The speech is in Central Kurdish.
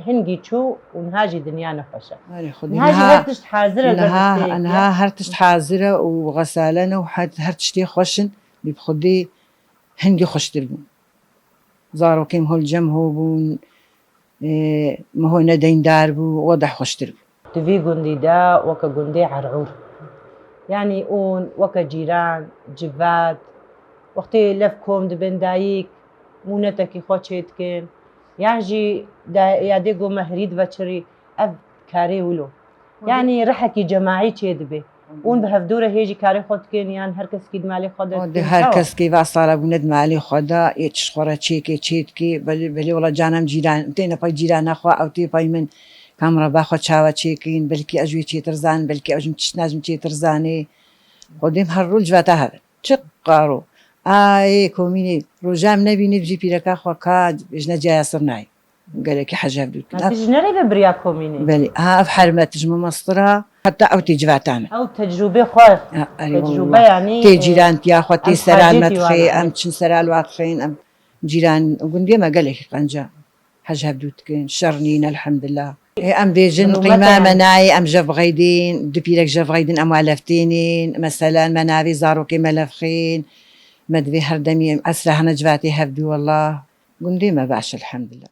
هنگی چوو و نهاژی دنیا نەخۆشە نهاژی هەر تشت حازرە ئەنها هەر تشت حازرە و غەسالەنە و هەر شتێ خۆشن بخودی هەنگی خۆشتر بوون زارۆکەیم هەڵجەم هەبوو بوون مەهۆی نەدەیندار بوو وەدە خۆشتر بوو دوی گوندیدا وەکە گوندی عەرعوور یعنی ئون وەکە جیران جڤات وەختێ لەف کۆم دەبن دایک مونەتێکی خۆ چێتکن یانژی یادێ گۆ مەهرید بەچڕی ئەف کارێ ولۆ یعنی ڕەحەکی جەماعی چێ دەبێ اون بە هەفتورە هێژی کاری خۆتکن یان هەر کەسکی دمالی خۆ هەر کەسکی وا ساڵە بوونە دمالی خۆدا ئێچ خۆرە چێکێ چێتکی بەلێ وڵە جانم جیران تێنەپای جیران نەخوا ئەو تێپای من کامڕە باخۆ چاوە چێکین بەلکی ئەژوێ چێترزان بەلکی ئەوژم چ ناژم چێترزانێ خۆ دێم هەر ڕوو جواتە هەبن چ قاڕۆ ئایێ کۆمینێ ڕۆژام نەبینی بژی پیرەکە خۆ کات بژنە جایاسڕ نای گەلێکی حەجاب دوت ژنەرێ بە بریا کۆمینێ بەلی ئاف حرمەتژمە مەسترا حتا ئەو تێ جواتانە ئەو تەجروبێ خۆ تەجروبە یانی تێ جیرانتیا خۆ تێ سەرانمەت خێ ئەم چن سەرالوات خێن ئەم جیران گوندێمە گەلێکی قەنجە حەجاب دوتکن شەڕنینە الحەمدلله ئەم بێژن قیمە مەنای ئەم ژەڤغەیدین دو پیرەک ژەڤغەیدن ئەم والەفتێنین مەسەلەن مەناوی زارۆکەی مەلەفخین مەدوێ هەردەمی ئەسرا هەنە جواتی هەبدوو وەڵڵا گوندێمە باشە الحەمدلله